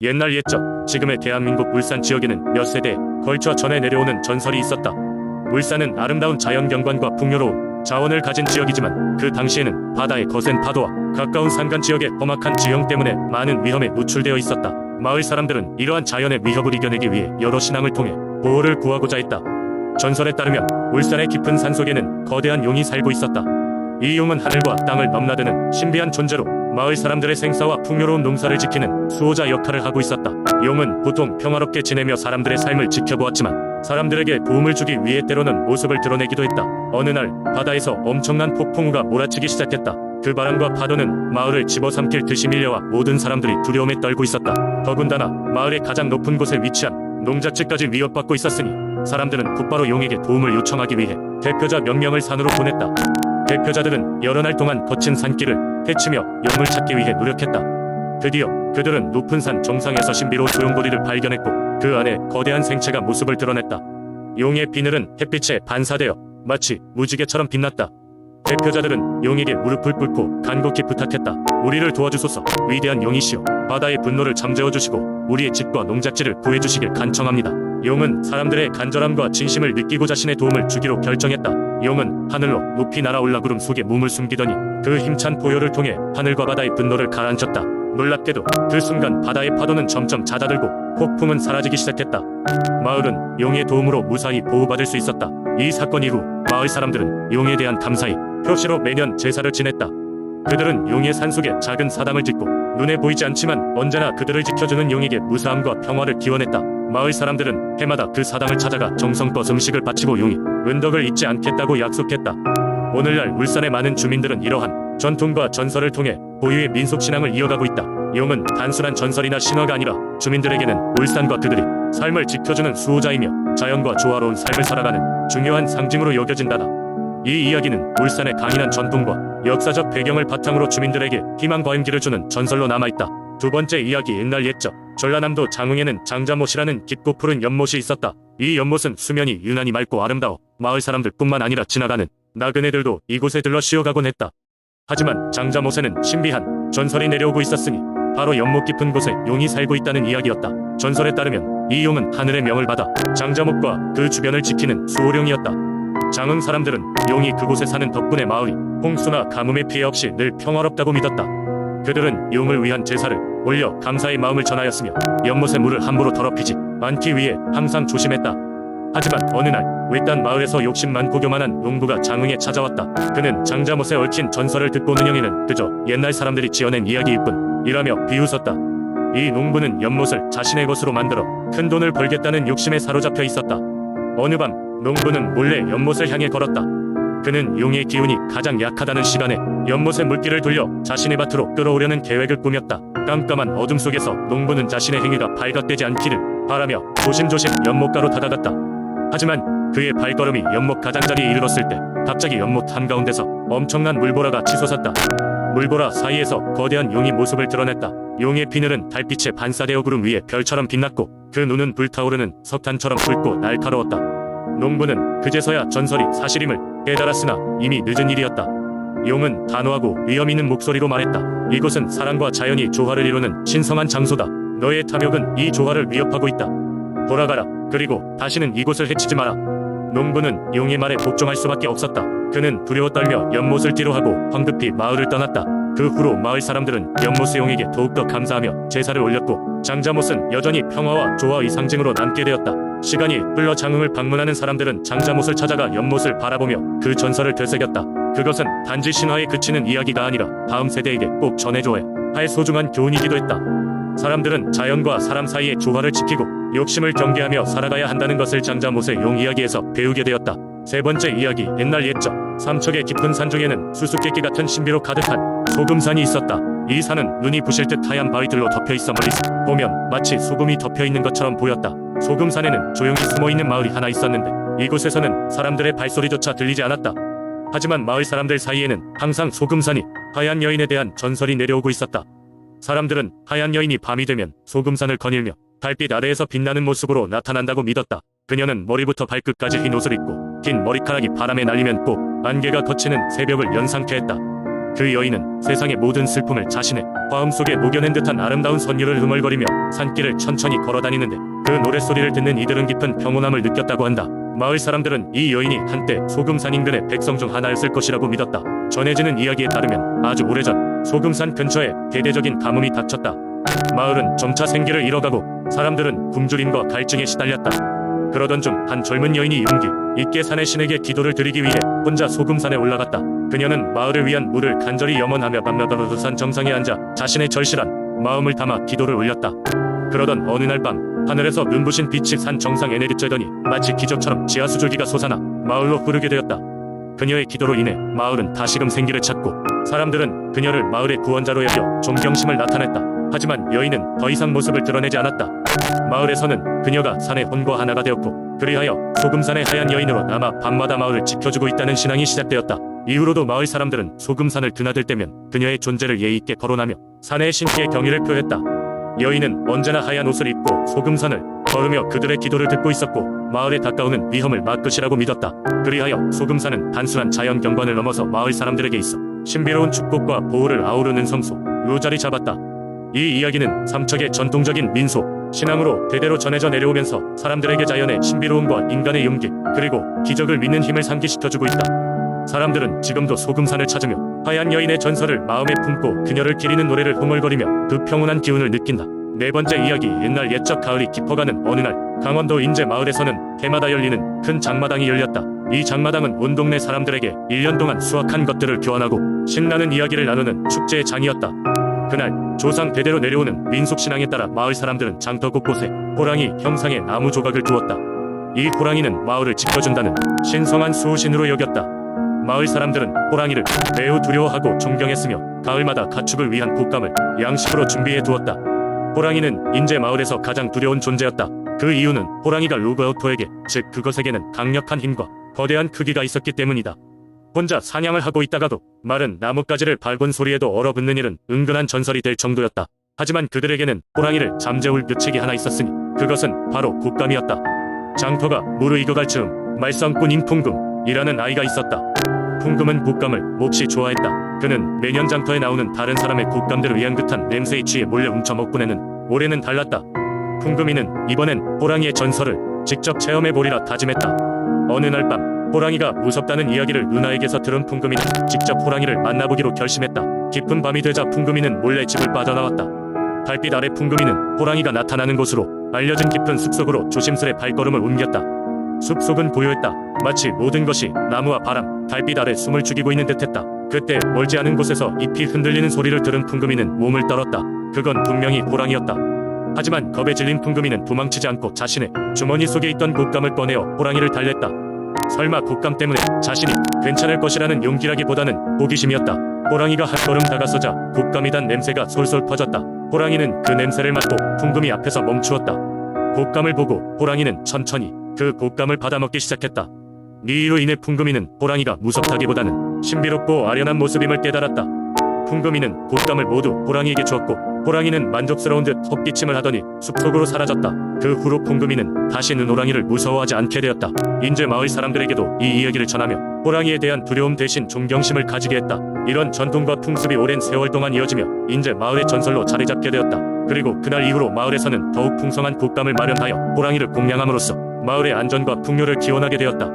옛날 옛적 지금의 대한민국 울산 지역에는 몇 세대에 걸쳐 전해 내려오는 전설이 있었다. 울산은 아름다운 자연 경관과 풍요로운 자원을 가진 지역이지만 그 당시에는 바다의 거센 파도와 가까운 산간 지역의 험악한 지형 때문에 많은 위험에 노출되어 있었다. 마을 사람들은 이러한 자연의 위협을 이겨내기 위해 여러 신앙을 통해 보호를 구하고자 했다. 전설에 따르면 울산의 깊은 산속에는 거대한 용이 살고 있었다. 이 용은 하늘과 땅을 넘나드는 신비한 존재로 마을 사람들의 생사와 풍요로운 농사를 지키는 수호자 역할을 하고 있었다. 용은 보통 평화롭게 지내며 사람들의 삶을 지켜보았지만 사람들에게 도움을 주기 위해 때로는 모습을 드러내기도 했다. 어느 날 바다에서 엄청난 폭풍우가 몰아치기 시작했다. 그 바람과 파도는 마을을 집어삼킬 듯이 밀려와 모든 사람들이 두려움에 떨고 있었다. 더군다나 마을의 가장 높은 곳에 위치한 농작지까지 위협받고 있었으니 사람들은 곧바로 용에게 도움을 요청하기 위해 대표자 몇 명을 산으로 보냈다. 대표자들은 여러 날 동안 거친 산길을 헤치며 용을 찾기 위해 노력했다. 드디어 그들은 높은 산 정상에서 신비로운 조형고리를 발견했고 그 안에 거대한 생체가 모습을 드러냈다. 용의 비늘은 햇빛에 반사되어 마치 무지개처럼 빛났다. 대표자들은 용에게 무릎을 꿇고 간곡히 부탁했다. 우리를 도와주소서. 위대한 용이시여, 바다의 분노를 잠재워 주시고 우리의 집과 농작지를 구해주시길 간청합니다. 용은 사람들의 간절함과 진심을 느끼고 자신의 도움을 주기로 결정했다. 용은 하늘로 높이 날아올라 구름 속에 몸을 숨기더니 그 힘찬 포효를 통해 하늘과 바다의 분노를 가라앉혔다. 놀랍게도 그 순간 바다의 파도는 점점 잦아들고 폭풍은 사라지기 시작했다. 마을은 용의 도움으로 무사히 보호받을 수 있었다. 이 사건 이후 마을 사람들은 용에 대한 감사의 표시로 매년 제사를 지냈다. 그들은 용의 산속에 작은 사당을 짓고 눈에 보이지 않지만 언제나 그들을 지켜주는 용에게 무사함과 평화를 기원했다. 마을 사람들은 해마다 그 사당을 찾아가 정성껏 음식을 바치고 용이 은덕을 잊지 않겠다고 약속했다. 오늘날 울산의 많은 주민들은 이러한 전통과 전설을 통해 고유의 민속신앙을 이어가고 있다. 용은 단순한 전설이나 신화가 아니라 주민들에게는 울산과 그들이 삶을 지켜주는 수호자이며 자연과 조화로운 삶을 살아가는 중요한 상징으로 여겨진다다. 이 이야기는 울산의 강인한 전통과 역사적 배경을 바탕으로 주민들에게 희망과 임기를 주는 전설로 남아있다. 두 번째 이야기. 옛날 옛적 전라남도 장흥에는 장자못이라는 깊고 푸른 연못이 있었다. 이 연못은 수면이 유난히 맑고 아름다워 마을 사람들뿐만 아니라 지나가는 나그네들도 이곳에 들러 쉬어가곤 했다. 하지만 장자못에는 신비한 전설이 내려오고 있었으니 바로 연못 깊은 곳에 용이 살고 있다는 이야기였다. 전설에 따르면 이 용은 하늘의 명을 받아 장자못과 그 주변을 지키는 수호령이었다. 장흥 사람들은 용이 그곳에 사는 덕분에 마을이 홍수나 가뭄의 피해 없이 늘 평화롭다고 믿었다. 그들은 용을 위한 제사를 올려 감사의 마음을 전하였으며 연못의 물을 함부로 더럽히지 않기 위해 항상 조심했다. 하지만 어느 날 외딴 마을에서 욕심 많고 교만한 농부가 장흥에 찾아왔다. 그는 장자못에 얽힌 전설을 듣고 능영이는 그저 옛날 사람들이 지어낸 이야기일 뿐이라며 비웃었다. 이 농부는 연못을 자신의 것으로 만들어 큰 돈을 벌겠다는 욕심에 사로잡혀 있었다. 어느 밤 농부는 몰래 연못을 향해 걸었다. 그는 용의 기운이 가장 약하다는 시간에 연못의 물기를 돌려 자신의 밭으로 끌어오려는 계획을 꾸몄다. 깜깜한 어둠 속에서 농부는 자신의 행위가 발각되지 않기를 바라며 조심조심 연못가로 다가갔다. 하지만 그의 발걸음이 연못 가장자리에 이르렀을 때 갑자기 연못 한가운데서 엄청난 물보라가 치솟았다. 물보라 사이에서 거대한 용이 모습을 드러냈다. 용의 비늘은 달빛에 반사되어 구름 위에 별처럼 빛났고 그 눈은 불타오르는 석탄처럼 붉고 날카로웠다. 농부는 그제서야 전설이 사실임을 깨달았으나 이미 늦은 일이었다. 용은 단호하고 위험 있는 목소리로 말했다. 이곳은 사랑과 자연이 조화를 이루는 신성한 장소다. 너의 탐욕은 이 조화를 위협하고 있다. 돌아가라. 그리고 다시는 이곳을 해치지 마라. 농부는 용의 말에 복종할 수밖에 없었다. 그는 두려워 떨며 연못을 뒤로하고 황급히 마을을 떠났다. 그 후로 마을 사람들은 연못의 용에게 더욱더 감사하며 제사를 올렸고 장자못은 여전히 평화와 조화의 상징으로 남게 되었다. 시간이 흘러 장흥을 방문하는 사람들은 장자못을 찾아가 연못을 바라보며 그 전설을 되새겼다. 그것은 단지 신화에 그치는 이야기가 아니라 다음 세대에게 꼭 전해줘야 할 소중한 교훈이기도 했다. 사람들은 자연과 사람 사이의 조화를 지키고 욕심을 경계하며 살아가야 한다는 것을 장자못의 용 이야기에서 배우게 되었다. 세 번째 이야기. 옛날 옛적 삼척의 깊은 산 중에는 수수께끼 같은 신비로 가득한 소금산이 있었다. 이 산은 눈이 부실 듯 하얀 바위들로 덮여있어 멀리서 보면 마치 소금이 덮여있는 것처럼 보였다. 소금산에는 조용히 숨어있는 마을이 하나 있었는데 이곳에서는 사람들의 발소리조차 들리지 않았다. 하지만 마을 사람들 사이에는 항상 소금산이 하얀 여인에 대한 전설이 내려오고 있었다. 사람들은 하얀 여인이 밤이 되면 소금산을 거닐며 달빛 아래에서 빛나는 모습으로 나타난다고 믿었다. 그녀는 머리부터 발끝까지 흰 옷을 입고 긴 머리카락이 바람에 날리면 꼭 안개가 걷히는 새벽을 연상케 했다. 그 여인은 세상의 모든 슬픔을 자신의 화음 속에 녹여낸 듯한 아름다운 선율을 흥얼거리며 산길을 천천히 걸어다니는데 그 노랫소리를 듣는 이들은 깊은 평온함을 느꼈다고 한다. 마을 사람들은 이 여인이 한때 소금산 인근의 백성 중 하나였을 것이라고 믿었다. 전해지는 이야기에 따르면 아주 오래전 소금산 근처에 대대적인 가뭄이 닥쳤다. 마을은 점차 생기를 잃어가고 사람들은 굶주림과 갈증에 시달렸다. 그러던 중 한 젊은 여인이 용기 있게 산의 신에게 기도를 드리기 위해 혼자 소금산에 올라갔다. 그녀는 마을을 위한 물을 간절히 염원하며 밤낮으로 산 정상에 앉아 자신의 절실한 마음을 담아 기도를 올렸다. 그러던 어느 날 밤 하늘에서 눈부신 빛이 산 정상에 내리쬐더니 마치 기적처럼 지하수 줄기가 솟아나 마을로 흐르게 되었다. 그녀의 기도로 인해 마을은 다시금 생기를 찾고 사람들은 그녀를 마을의 구원자로 여겨 존경심을 나타냈다. 하지만 여인은 더 이상 모습을 드러내지 않았다. 마을에서는 그녀가 산의 혼과 하나가 되었고 그리하여 소금산의 하얀 여인으로 남아 밤마다 마을을 지켜주고 있다는 신앙이 시작되었다. 이후로도 마을 사람들은 소금산을 드나들 때면 그녀의 존재를 예의 있게 거론하며 산의 신기에 경의를 표했다. 여인은 언제나 하얀 옷을 입고 소금산을 걸으며 그들의 기도를 듣고 있었고 마을에 가까우는 위험을 막으시라고 믿었다. 그리하여 소금산은 단순한 자연 경관을 넘어서 마을 사람들에게 있어 신비로운 축복과 보호를 아우르는 성소로 자리 잡았다. 이 이야기는 삼척의 전통적인 민속 신앙으로 대대로 전해져 내려오면서 사람들에게 자연의 신비로움과 인간의 용기 그리고 기적을 믿는 힘을 상기시켜주고 있다. 사람들은 지금도 소금산을 찾으며 하얀 여인의 전설을 마음에 품고 그녀를 기리는 노래를 흥얼거리며 그 평온한 기운을 느낀다. 네 번째 이야기. 옛날 옛적 가을이 깊어가는 어느 날 강원도 인제 마을에서는 해마다 열리는 큰 장마당이 열렸다. 이 장마당은 온 동네 사람들에게 1년 동안 수확한 것들을 교환하고 신나는 이야기를 나누는 축제의 장이었다. 그날 조상 대대로 내려오는 민속신앙에 따라 마을 사람들은 장터 곳곳에 호랑이 형상의 나무 조각을 두었다. 이 호랑이는 마을을 지켜준다는 신성한 수호신으로 여겼다. 마을 사람들은 호랑이를 매우 두려워하고 존경했으며 가을마다 가축을 위한 곶감을 양식으로 준비해 두었다. 호랑이는 인제 마을에서 가장 두려운 존재였다. 그 이유는 호랑이가 루그아우토에게, 즉 그것에게는 강력한 힘과 거대한 크기가 있었기 때문이다. 혼자 사냥을 하고 있다가도 마른 나뭇가지를 밟은 소리에도 얼어붙는 일은 은근한 전설이 될 정도였다. 하지만 그들에게는 호랑이를 잠재울 묘책이 하나 있었으니 그것은 바로 곶감이었다. 장터가 무르익어갈 즈음 말썽꾼 임풍금이라는 아이가 있었다. 풍금은 곶감을 몹시 좋아했다. 그는 매년 장터에 나오는 다른 사람의 곶감들을 향긋한 냄새에 취해 몰래 훔쳐먹곤 했는 올해는 달랐다. 풍금이는 이번엔 호랑이의 전설을 직접 체험해보리라 다짐했다. 어느 날 밤 호랑이가 무섭다는 이야기를 누나에게서 들은 풍금이는 직접 호랑이를 만나보기로 결심했다. 깊은 밤이 되자 풍금이는 몰래 집을 빠져나왔다. 달빛 아래 풍금이는 호랑이가 나타나는 곳으로 알려진 깊은 숲속으로 조심스레 발걸음을 옮겼다. 숲속은 고요했다. 마치 모든 것이 나무와 바람, 달빛 아래 숨을 죽이고 있는 듯했다. 그때 멀지 않은 곳에서 잎이 흔들리는 소리를 들은 풍금이는 몸을 떨었다. 그건 분명히 호랑이였다. 하지만 겁에 질린 풍금이는 도망치지 않고 자신의 주머니 속에 있던 곶감을 꺼내어 호랑이를 달랬다. 설마 곶감 때문에 자신이 괜찮을 것이라는 용기라기보다는 호기심이었다. 호랑이가 한 걸음 다가서자 곶감이 단 냄새가 솔솔 퍼졌다. 호랑이는 그 냄새를 맡고 풍금이 앞에서 멈추었다. 곶감을 보고 호랑이는 천천히 그 곶감을 받아먹기 시작했다. 이로 인해 풍금이는 호랑이가 무섭다기보다는 신비롭고 아련한 모습임을 깨달았다. 풍금이는 곶감을 모두 호랑이에게 주었고 호랑이는 만족스러운 듯 헛기침을 하더니 숲속으로 사라졌다. 그 후로 풍금이는 다시는 호랑이를 무서워하지 않게 되었다. 인제 마을 사람들에게도 이 이야기를 전하며 호랑이에 대한 두려움 대신 존경심을 가지게 했다. 이런 전통과 풍습이 오랜 세월 동안 이어지며 인제 마을의 전설로 자리 잡게 되었다. 그리고 그날 이후로 마을에서는 더욱 풍성한 곶감을 마련하여 호랑이를 공양함으로써 마을의 안전과 풍요를 기원하게 되었다.